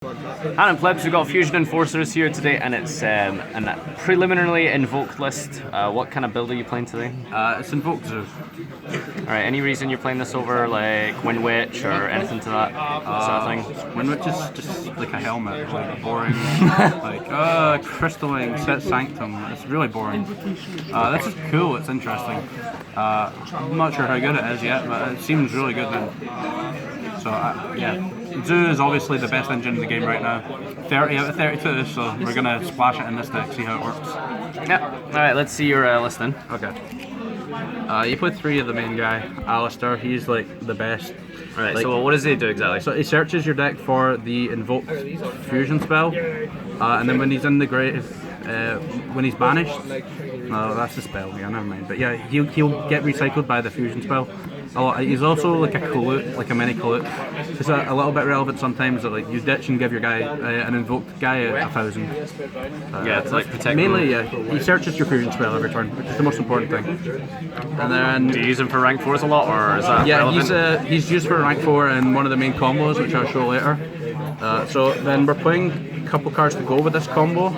Hello plebs, we've got Fusion Enforcers here today and it's a preliminarily invoked list. What kind of build are you playing today? It's Invoked Zoo. Alright, any reason you're playing this over like Wind Witch or anything to that sort of thing? Wind Witch is just like a helmet, like boring. Crystalline, Set Sanctum, it's really boring. This is cool, it's interesting. I'm not sure how good it is yet, but it seems really good then. So yeah. Zoo is obviously the best engine in the game right now. 30 out of 32, so we're going to splash it in this deck, see how it works. Yeah, alright, let's see your list then. Okay. You put 3 of the main guy, Alistair, he's like the best. Alright, so what does he do exactly? So he searches your deck for the Invoked Fusion spell, and then when he's in the grave, when he's banished, no, that's the spell, yeah, never mind. But yeah, he'll get recycled by the Fusion spell. He's also like a Colute, like a mini Colute. It's a little bit relevant sometimes that like you ditch and give your guy an invoked guy 1,000. Yeah, it's like protect. Mainly, yeah, he searches your fusion spell every turn, which is the most important thing. And then do you use him for rank 4s a lot, or is that relevant? He's used for rank 4 in one of the main combos, which I'll show later. So then we're playing a couple cards to go with this combo.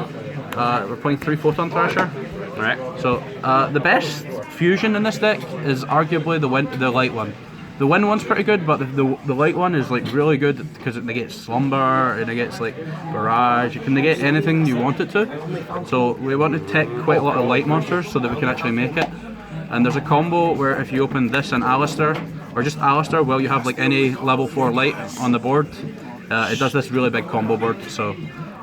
We're playing 3 Photon Thrasher. Right. So the best fusion in this deck is arguably the light one. The wind one's pretty good, but the light one is like really good because it negates slumber, it negates like barrage, it can negate anything you want it to. So we want to tech quite a lot of light monsters so that we can actually make it. And there's a combo where if you open this and Alistair, or just Alistair, while you have like any level 4 light on the board, it does this really big combo board. So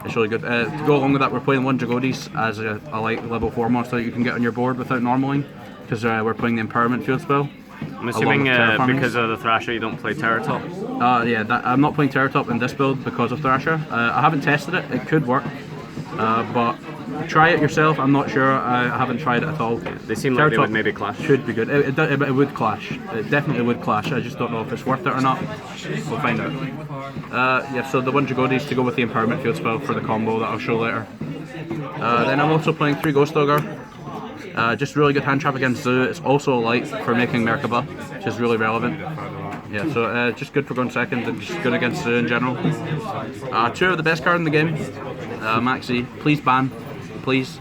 it's really good. To go along with that, we're playing 1 Jagodis as a light level 4 monster that you can get on your board without normaling, because we're playing the Empowerment Field spell. I'm assuming because of the Thrasher you don't play Terratop? Yeah, I'm not playing Terratop in this build because of Thrasher. I haven't tested it, it could work, but try it yourself, I'm not sure, I haven't tried it at all. Yeah, they seem like they would maybe clash. Should be good, it would clash, it definitely would clash, I just don't know if it's worth it or not. We'll find out. Yeah, so the 1 Jagodis to go with the Empowerment Field spell for the combo that I'll show later. Then I'm also playing 3 Ghost Ogre. Just really good hand trap against Zoo. It's also light for making Merkaba, which is really relevant. Yeah, so just good for going second and just good against Zoo in general. 2 of the best card in the game. Maxi, please ban, please.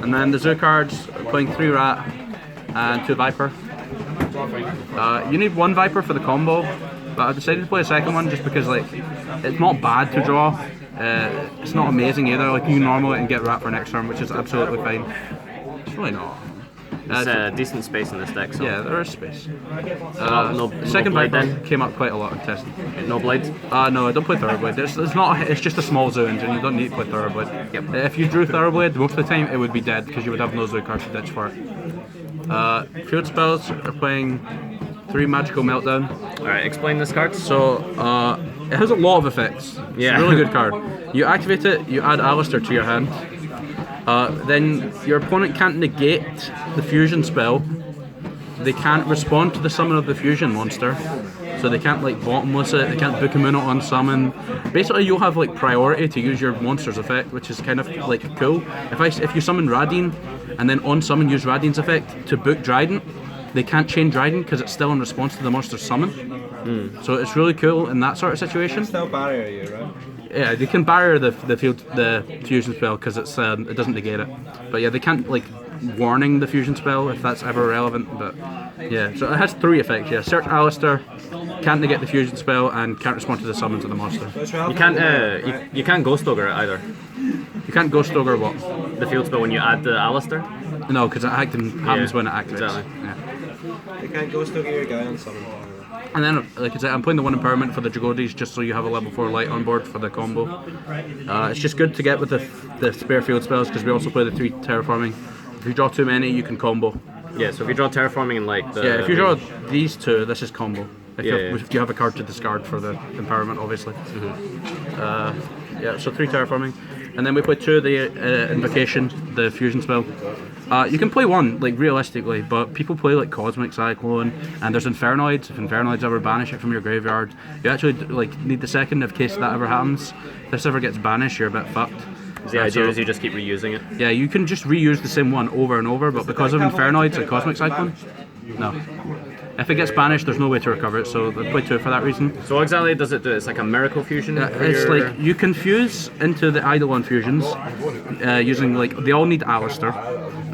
And then the Zoo cards, playing 3 Rat and 2 Viper. You need 1 Viper for the combo, but I decided to play a second one just because like it's not bad to draw. It's not amazing either, like you can normal it and get Rat for next turn, which is absolutely fine. It's really not. There's decent space in this deck, so... Yeah, there is space. No second blade Viper then? came up quite a lot in testing. No blade? No, I don't play Thoroughblade. It's just a small Zoo engine, you don't need to play Thoroughblade. Yep. If you drew Thoroughblade, most of the time it would be dead because you would have no Zoo cards to ditch for it. Field spells are playing 3 Magical Meltdown. Alright, explain this card. So, it has a lot of effects. Yeah. It's a really good card. You activate it, you add Alistair to your hand. Then your opponent can't negate the fusion spell. They can't respond to the summon of the fusion monster. So they can't like bottomless it, they can't book him in on summon. Basically you'll have like priority to use your monster's effect, which is kind of like cool. If you summon Radine and then on summon use Radine's effect to book Dryden, they can't chain Dryden because it's still in response to the monster's summon. So it's really cool in that sort of situation. Still barrier you, right? Yeah, they can barrier the fusion spell because it doesn't negate it. But yeah, they can't like warning the fusion spell if that's ever relevant. But yeah, so it has 3 effects. Yeah, search Alistair, can't negate the fusion spell, and can't respond to the summons of the monster. You can't you can't Ghost Ogre it either. You can't Ghost Ogre what? The field spell when you add the Alistair? No, because it happens when it activates. Exactly. Yeah. You can't go still get your guy on summon. And then, like I said, I'm playing the 1 Empowerment for the Jagodis just so you have a level 4 light on board for the combo. It's just good to get with the spare field spells because we also play the 3 Terraforming. If you draw too many, you can combo. Yeah, so if you draw Terraforming and like the... Yeah, if you draw these 2, this is combo. If you have a card to discard for the Empowerment, obviously. Yeah, so 3 Terraforming. And then we play 2 of the Invocation, the Fusion spell. You can play 1, like realistically, but people play like Cosmic Cyclone, and there's Infernoids. If Infernoids ever banish it from your graveyard, you actually like need the second in case that ever happens. If this ever gets banished, you're a bit fucked. The idea is you just keep reusing it? Yeah, you can just reuse the same one over and over, but because of Infernoids and Cosmic Cyclone, no. If it gets banished, there's no way to recover it, so I play 2 for that reason. So what exactly does it do? It's like a miracle fusion? It's like you can fuse into the Eidolon fusions using like they all need Alistair,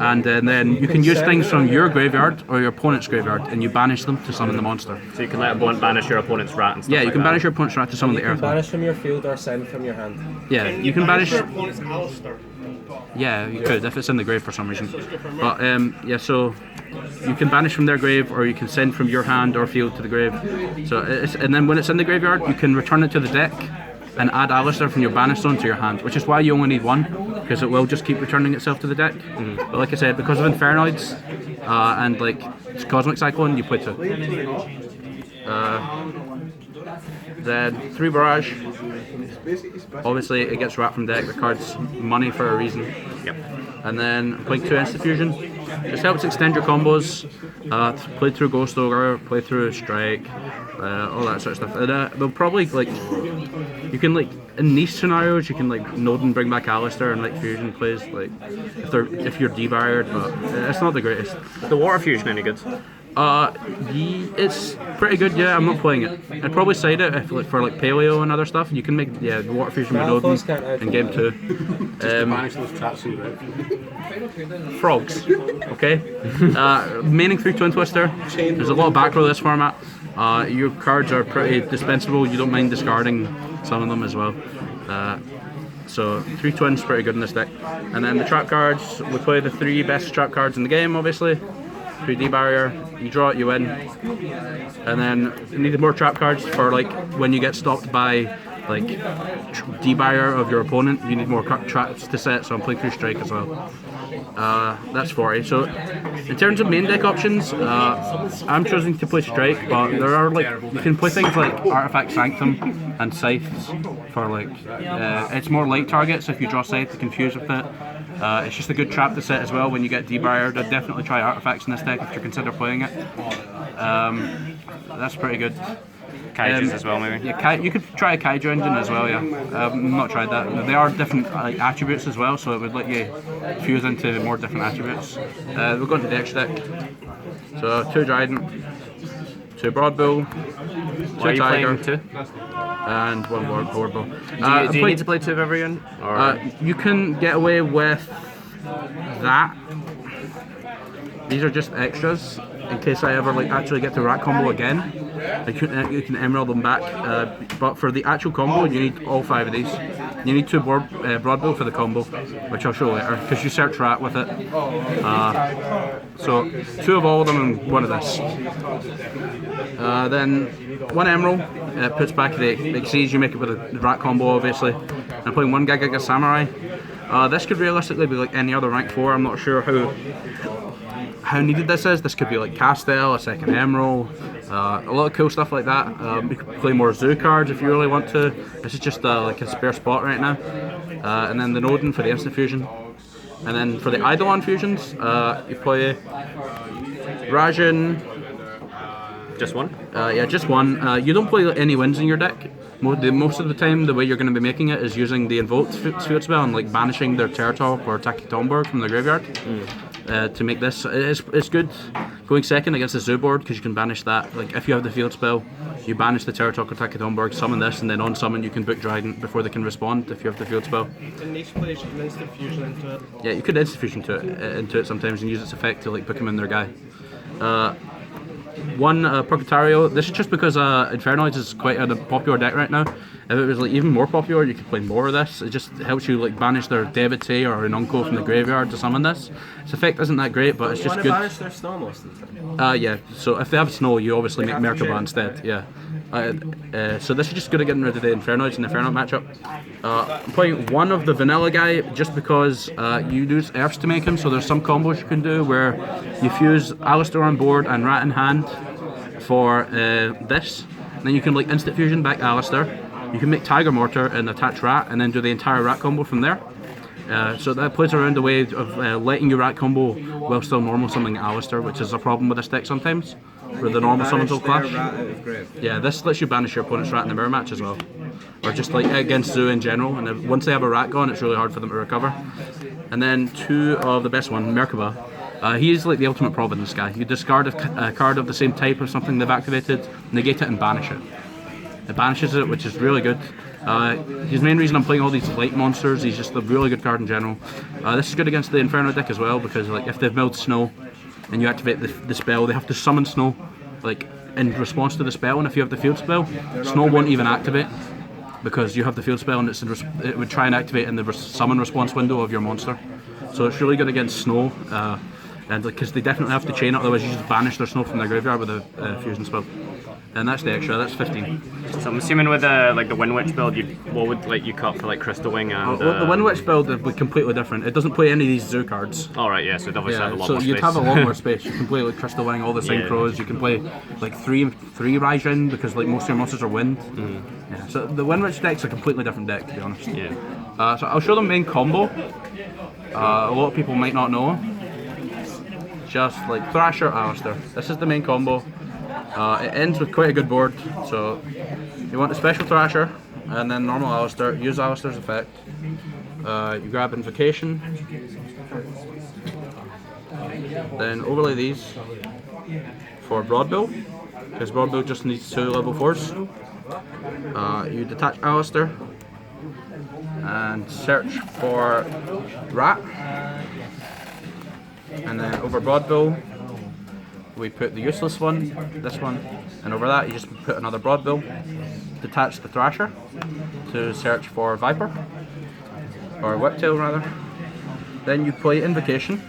and then you can use things from your graveyard or your opponent's graveyard, and you banish them to summon the monster. So you can let opponent banish your opponent's rat and stuff. Yeah, you like can that. banish your opponent's rat to summon the earth. Banish from your field or send from your hand. Yeah, you can banish. your opponent's Alistair. Yeah, you could if it's in the grave for some reason. But yeah, so you can banish from their grave, or you can send from your hand or field to the grave. So and then when it's in the graveyard, you can return it to the deck and add Alistair from your banish zone to your hand, which is why you only need 1, because it will just keep returning itself to the deck. But like I said, because of Infernoids and like Cosmic Cyclone, you play 2. Then 3 Barrage. Obviously, it gets rat from deck. The card's money for a reason. Yep. And then playing 2 Instant Fusion. Just helps extend your combos. Play through Ghost Ogre, play through Strike, all that sort of stuff. And they'll probably like you can like in niche scenarios you can like node and bring back Alistair and like fusion plays like if you're debarred, but it's not the greatest. The water fusion any good? It's pretty good. Yeah, I'm not playing it. I'd probably side it if like for like paleo and other stuff. You can make the water fusion with Odin in game 2. Banish those traps in grave. Frogs. Okay. Maining through Twin Twister. There's a lot of back row this format. Your cards are pretty dispensable. You don't mind discarding some of them as well. So 3 twins pretty good in this deck. And then the trap cards, we play the 3 best trap cards in the game, obviously. 3D barrier, you draw it, you win. And then you need more trap cards for like when you get stopped by like debarrier of your opponent, you need more traps to set, so I'm playing through Strike as well. That's 40. So in terms of main deck options, I'm choosing to play Strike, but there are like you can play things like Artifact Sanctum and Scythes for like it's more light targets. If you draw Scythe to confuse with it. It's just a good trap to set as well when you get debarred. I'd definitely try Artifacts in this deck if you consider playing it. That's pretty good. Kaijus as well, maybe? Yeah, you could try a Kaiju engine as well, yeah. I've not tried that. They are different like, attributes as well, so it would let you fuse into more different attributes. We'll go into the extra deck. So 2 Dryden, 2 Broadbill, 2 Tiger, 2? and 1 Board Bill. Do you need to play 2 of every one? Or? You can get away with that. These are just extras in case I ever like actually get to rat combo again. You can emerald them back, but for the actual combo you need all 5 of these. You need 2 Broadbill for the combo, which I'll show later, because you search rat with it. So 2 of all of them and 1 of this. Then 1 emerald puts back the Xyz, you make it with a rat combo obviously. I'm playing 1 Giga Samurai. This could realistically be like any other rank 4, I'm not sure how needed this is. This could be like Castel, a 2nd Emerald, a lot of cool stuff like that. You could play more Zoo cards if you really want to. This is just like a spare spot right now. And then the Odin for the instant fusion. And then for the Eidolon fusions, you play Rajan. Just 1? Yeah, just 1. You don't play any wins in your deck. Most of the time, the way you're going to be making it is using the Invoked field spell and like banishing their Terratop or Takitomborg from the graveyard to make this. It's good going 2nd against the Zoo board because you can banish that. Like if you have the field spell, you banish the Terratop or Takitomborg, summon this, and then on summon you can book Dryden before they can respond if you have the field spell. In niche plays, you can instant fusion into it. Yeah, you could instant fusion into it sometimes and use its effect to like book him in their guy. 1 Purgatorio. This is just because Infernoids is quite a popular deck right now. If it was like even more popular, you could play more of this. It just helps you like banish their Devotee or an Unco from the graveyard to summon this. Its effect isn't that great, but it's just good. Banish their snow most of the time. Yeah. So if they have snow, you obviously make Merkaba instead. Yeah. So this is just good at getting rid of the Infernoids in the Inferno matchup. I'm playing 1 of the vanilla guy just because you use Earths to make him, so there's some combos you can do where you fuse Alistair on board and Rat in hand for this. And then you can like instant fusion back Alistair. You can make Tiger Mortar and attach Rat and then do the entire Rat combo from there. So that plays around the way of letting your Rat combo while still normal summoning Alistair, which is a problem with this deck sometimes, where the normal summons will clash. Yeah, this lets you banish your opponent's Rat in the mirror match as well. Or just like against Zoo in general, and once they have a Rat gone, it's really hard for them to recover. And then 2 of the best one, Merkaba. He's like the ultimate providence guy. You discard a card of the same type or something they've activated, negate it and banish it. It banishes it, which is really good. His main reason I'm playing all these light monsters, he's just a really good card in general. This is good against the Inferno deck as well, because like if they've milled Snow and you activate the spell, they have to summon Snow like in response to the spell, and if you have the field spell, Snow won't even activate because you have the field spell and it would try and activate in the summon response window of your monster. So it's really good against Snow, and because they definitely have to chain it, otherwise you just banish their Snow from their graveyard with a fusion spell. And that's the extra. That's 15. So I'm assuming with like the Wind Witch build, what would like you cut for like Crystal Wing and? The Wind Witch build would be completely different. It doesn't play any of these zoo cards. All right, yeah. So it obviously have a lot so more space. you'd have a lot more space. You can play like Crystal Wing, all the synchros. You can play like three Raijin because like most of your monsters are wind. Yeah. So the Wind Witch deck's a completely different deck, to be honest. Yeah. So I'll show the main combo. A lot of people might not know. Just like Thrasher, Alistair. This is the main combo. It ends with quite a good board, so you want a special Thrasher and then normal Alistair. Use Alistair's effect. You grab Invocation, then overlay these for Broadbill, because Broadbill just needs 2 level 4s. You detach Alistair and search for Rat, and then over Broadbill we put the useless one, this one, and over that you just put another Broadbill. Detach the Thrasher to search for Viper, or Whiptail rather. Then you play Invocation,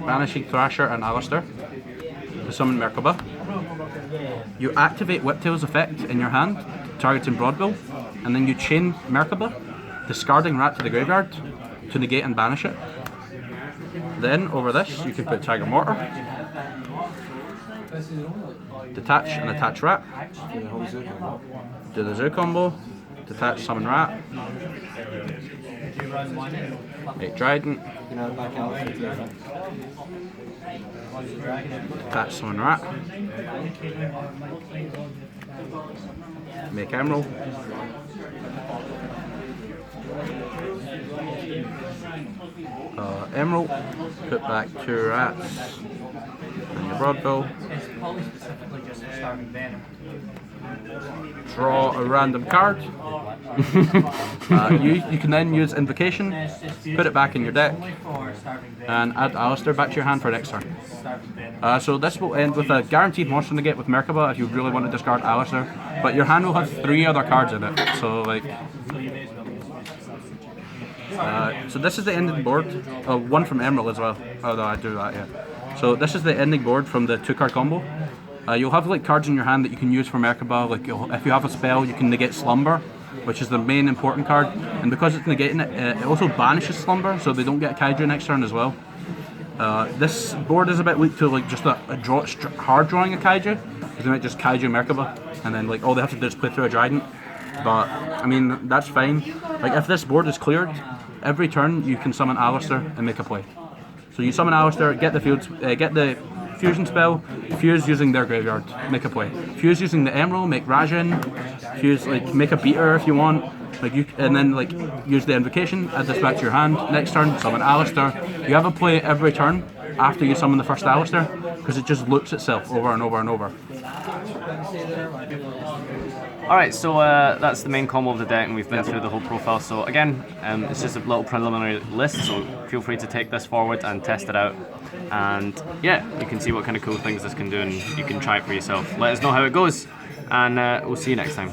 banishing Thrasher and Alistair to summon Merkaba. You activate Whiptail's effect in your hand, targeting Broadbill, and then you chain Merkaba, discarding Rat to the graveyard to negate and banish it. Then over this you can put Tiger Mortar, detach and attach Rat, do the Zoo combo, detach summon Rat, make Trident, detach summon Rat, make Emerald, Emerald, put back 2 Rats and your Broadbill, draw a random card. You can then use Invocation, put it back in your deck, and add Alistair back to your hand for next turn. So this will end with a guaranteed monster negate with Merkaba if you really want to discard Alistair, but your hand will have 3 other cards in it, so like... so this is the ending board. One from Emerald as well. Oh no, I do that, yeah. So this is the ending board from the 2-card combo. You'll have like cards in your hand that you can use for Merkaba. Like if you have a spell, you can negate Slumber, which is the main important card. And because it's negating it, it also banishes Slumber, so they don't get Kaiju next turn as well. This board is a bit weak to like just hard drawing a Kaiju, because they might just Kaiju Merkaba, and then like all they have to do is play through a Trident. But I mean that's fine. Like if this board is cleared, every turn you can summon Alistair and make a play. So you summon Alistair, get the fusion spell, fuse using their graveyard, make a play. Fuse using the Emerald, make Raijin, fuse like make a beater if you want, like and then like use the Invocation, add this back to your hand. Next turn, summon Alistair. You have a play every turn after you summon the first Alistair, because it just loops itself over and over and over. Alright, so that's the main combo of the deck, and we've been through the whole profile. So again, it's just a little preliminary list, so feel free to take this forward and test it out. And yeah, you can see what kind of cool things this can do, and you can try it for yourself. Let us know how it goes, and we'll see you next time.